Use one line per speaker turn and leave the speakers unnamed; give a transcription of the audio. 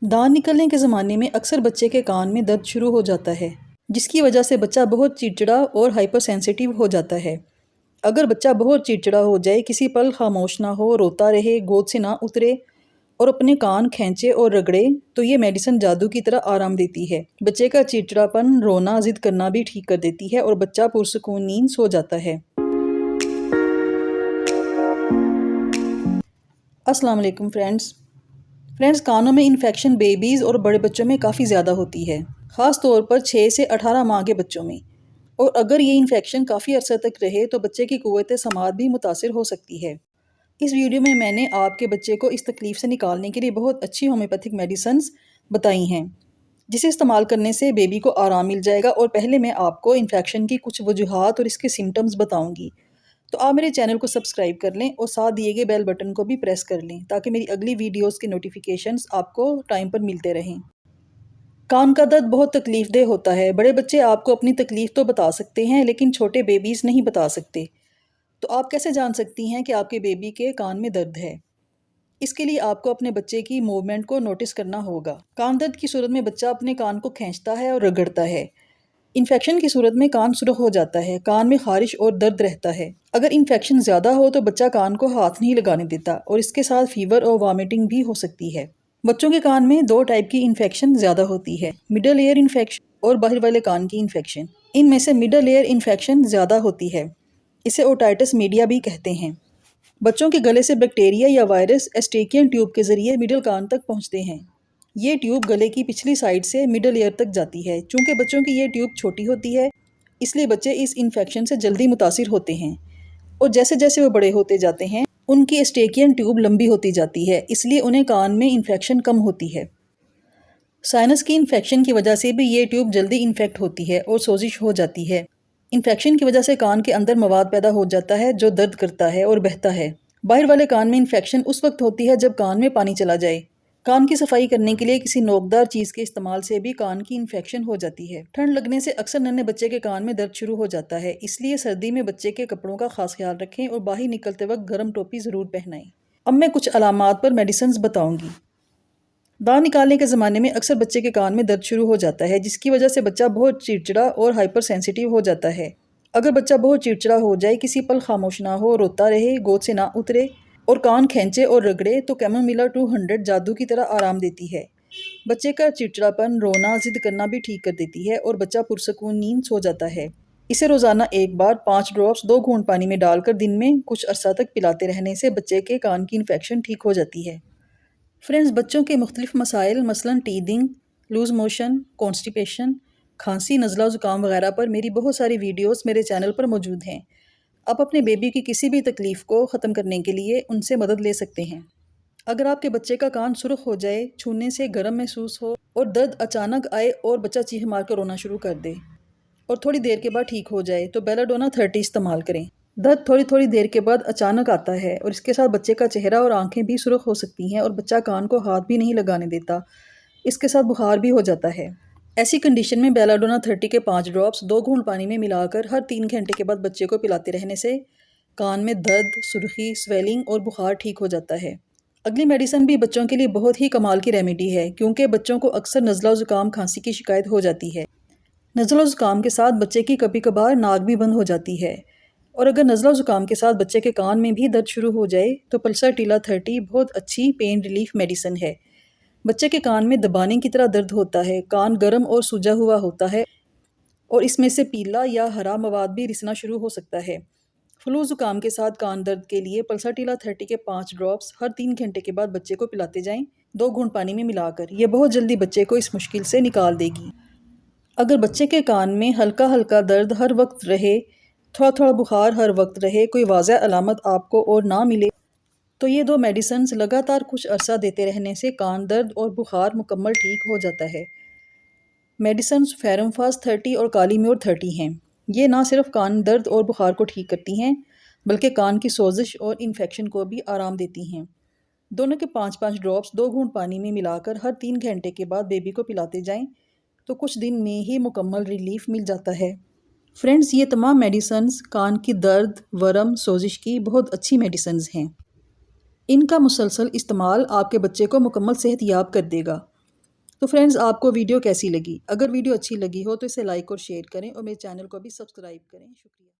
دان نکلنے کے زمانے میں اکثر بچے کے کان میں درد شروع ہو جاتا ہے، جس کی وجہ سے بچہ بہت چڑچڑا اور ہائپر سینسیٹیو ہو جاتا ہے۔ اگر بچہ بہت چڑچڑا ہو جائے، کسی پل خاموش نہ ہو، روتا رہے، گود سے نہ اترے اور اپنے کان کھینچے اور رگڑے تو یہ میڈیسن جادو کی طرح آرام دیتی ہے۔ بچے کا چڑچڑاپن، رونا، ضد کرنا بھی ٹھیک کر دیتی ہے اور بچہ پرسکون نیند سو جاتا ہے۔ السلام علیکم فرینڈز، کانوں میں انفیکشن بیبیز اور بڑے بچوں میں کافی زیادہ ہوتی ہے، خاص طور پر 6 سے 18 ماہ کے بچوں میں، اور اگر یہ انفیکشن کافی عرصہ تک رہے تو بچے کی قوت سماعت بھی متاثر ہو سکتی ہے۔ اس ویڈیو میں نے آپ کے بچے کو اس تکلیف سے نکالنے کے لیے بہت اچھی ہومیوپیتھک میڈیسنز بتائی ہیں، جسے استعمال کرنے سے بیبی کو آرام مل جائے گا۔ اور پہلے میں آپ کو انفیکشن کی کچھ وجوہات اور اس کے سمٹمز بتاؤں گی، تو آپ میرے چینل کو سبسکرائب کر لیں اور ساتھ دیے گئے بیل بٹن کو بھی پریس کر لیں تاکہ میری اگلی ویڈیوز کے نوٹیفیکیشنز آپ کو ٹائم پر ملتے رہیں۔ کان کا درد بہت تکلیف دہ ہوتا ہے۔ بڑے بچے آپ کو اپنی تکلیف تو بتا سکتے ہیں، لیکن چھوٹے بیبیز نہیں بتا سکتے۔ تو آپ کیسے جان سکتی ہیں کہ آپ کے بیبی کے کان میں درد ہے؟ اس کے لیے آپ کو اپنے بچے کی موومنٹ کو نوٹس کرنا ہوگا۔ کان درد کی صورت میں بچہ اپنے کان کو کھینچتا ہے اور رگڑتا ہے۔ انفیکشن کی صورت میں کان سرخ ہو جاتا ہے، کان میں خارش اور درد رہتا ہے۔ اگر انفیکشن زیادہ ہو تو بچہ کان کو ہاتھ نہیں لگانے دیتا اور اس کے ساتھ فیور اور وامیٹنگ بھی ہو سکتی ہے۔ بچوں کے کان میں 2 ٹائپ کی انفیکشن زیادہ ہوتی ہے، مڈل ایئر انفیکشن اور باہر والے کان کی انفیکشن۔ ان میں سے مڈل ایئر انفیکشن زیادہ ہوتی ہے، اسے اوٹائٹس میڈیا بھی کہتے ہیں۔ بچوں کے گلے سے بیکٹیریا یا وائرس ایسٹیکین ٹیوب کے ذریعے مڈل کان تک پہنچتے ہیں۔ یہ ٹیوب گلے کی پچھلی سائڈ سے مڈل ایئر تک جاتی ہے۔ چونکہ بچوں کی یہ ٹیوب چھوٹی ہوتی ہے، اس لیے بچے اس انفیکشن سے جلدی متاثر ہوتے ہیں، اور جیسے جیسے وہ بڑے ہوتے جاتے ہیں ان کی ایسٹیکین ٹیوب لمبی ہوتی جاتی ہے، اس لیے انہیں کان میں انفیکشن کم ہوتی ہے۔ سائنس کی انفیکشن کی وجہ سے بھی یہ ٹیوب جلدی انفیکٹ ہوتی ہے اور سوزش ہو جاتی ہے۔ انفیکشن کی وجہ سے کان کے اندر مواد پیدا ہو جاتا ہے جو درد کرتا ہے اور بہتا ہے۔ باہر والے کان میں انفیکشن اس وقت ہوتی ہے جب کان میں پانی چلا جائے۔ کان کی صفائی کرنے کے لیے کسی نوکدار چیز کے استعمال سے بھی کان کی انفیکشن ہو جاتی ہے۔ ٹھنڈ لگنے سے اکثر ننھے بچے کے کان میں درد شروع ہو جاتا ہے، اس لیے سردی میں بچے کے کپڑوں کا خاص خیال رکھیں اور باہر نکلتے وقت گرم ٹوپی ضرور پہنائیں۔ اب میں کچھ علامات پر میڈیسنز بتاؤں گی۔ دان نکالنے کے زمانے میں اکثر بچے کے کان میں درد شروع ہو جاتا ہے، جس کی وجہ سے بچہ بہت چڑچڑا اور ہائپر سینسیٹیو ہو جاتا ہے۔ اگر بچہ بہت چڑچڑا ہو جائے، کسی پل خاموش نہ ہو، روتا رہے، گود سے نہ اترے اور کان کھینچے اور رگڑے تو کیمومیلا 200 جادو کی طرح آرام دیتی ہے۔ بچے کا چڑچڑاپن، رونا، ضد کرنا بھی ٹھیک کر دیتی ہے اور بچہ پرسکون نیند سو جاتا ہے۔ اسے روزانہ ایک بار 5 ڈراپس 2 گھونٹ پانی میں ڈال کر دن میں کچھ عرصہ تک پلاتے رہنے سے بچے کے کان کی انفیکشن ٹھیک ہو جاتی ہے۔ فرینڈز، بچوں کے مختلف مسائل مثلاً ٹیدنگ، لوز موشن، کانسٹیپیشن، کھانسی، نزلہ زکام وغیرہ پر میری بہت ساری ویڈیوز میرے چینل پر موجود ہیں۔ آپ اپنے بیبی کی کسی بھی تکلیف کو ختم کرنے کے لیے ان سے مدد لے سکتے ہیں۔ اگر آپ کے بچے کا کان سرخ ہو جائے، چھونے سے گرم محسوس ہو اور درد اچانک آئے اور بچہ چیخ مار کر رونا شروع کر دے اور تھوڑی دیر کے بعد ٹھیک ہو جائے تو بیلاڈونا 30 استعمال کریں۔ درد تھوڑی دیر کے بعد اچانک آتا ہے اور اس کے ساتھ بچے کا چہرہ اور آنکھیں بھی سرخ ہو سکتی ہیں اور بچہ کان کو ہاتھ بھی نہیں لگانے دیتا، اس کے ساتھ بخار بھی ہو جاتا ہے۔ ایسی کنڈیشن میں بیلاڈونا 30 کے 5 ڈراپس 2 گھونٹ پانی میں ملا کر ہر 3 گھنٹے کے بعد بچے کو پلاتے رہنے سے کان میں درد، سرخی، سویلنگ اور بخار ٹھیک ہو جاتا ہے۔ اگلی میڈیسن بھی بچوں کے لیے بہت ہی کمال کی ریمیڈی ہے، کیونکہ بچوں کو اکثر نزلہ زکام، کھانسی کی شکایت ہو جاتی ہے۔ نزلہ زکام کے ساتھ بچے کی کبھی کبھار ناک بھی بند ہو جاتی ہے، اور اگر نزلہ زکام کے ساتھ بچے کے کان میں بھی درد شروع ہو جائے تو پلسر ٹیلا 30 بہت اچھی پین ریلیف میڈیسن ہے۔ بچے کے کان میں دبانے کی طرح درد ہوتا ہے، کان گرم اور سوجا ہوا ہوتا ہے اور اس میں سے پیلا یا ہرا مواد بھی رسنا شروع ہو سکتا ہے۔ فلو زکام کے ساتھ کان درد کے لیے پلسر ٹیلا 30 کے 5 ڈراپس ہر 3 گھنٹے کے بعد بچے کو پلاتے جائیں 2 گھونٹ پانی میں ملا کر۔ یہ بہت جلدی بچے کو اس مشکل سے نکال دے گی۔ اگر بچے کے کان میں ہلکا ہلکا درد ہر وقت رہے، تھوڑا بخار ہر وقت رہے، کوئی واضح علامت آپ کو اور نہ ملے تو یہ 2 میڈیسنز لگاتار کچھ عرصہ دیتے رہنے سے کان درد اور بخار مکمل ٹھیک ہو جاتا ہے۔ میڈیسنز فیرمفاز 30 اور کالی میور 30 ہیں۔ یہ نہ صرف کان درد اور بخار کو ٹھیک کرتی ہیں بلکہ کان کی سوزش اور انفیکشن کو بھی آرام دیتی ہیں۔ دونوں کے 5 ڈراپس 2 گھونٹ پانی میں ملا کر ہر 3 گھنٹے کے بعد بیبی کو پلاتے جائیں تو کچھ دن میں ہی مکمل ریلیف مل جاتا ہے۔ فرینڈز، یہ تمام میڈیسنز کان کی درد، ورم، سوزش کی بہت اچھی میڈیسنز ہیں۔ ان کا مسلسل استعمال آپ کے بچے کو مکمل صحت یاب کر دے گا۔ تو فرینڈز آپ کو ویڈیو کیسی لگی؟ اگر ویڈیو اچھی لگی ہو تو اسے لائک اور شیئر کریں اور میرے چینل کو بھی سبسکرائب کریں. شکریہ.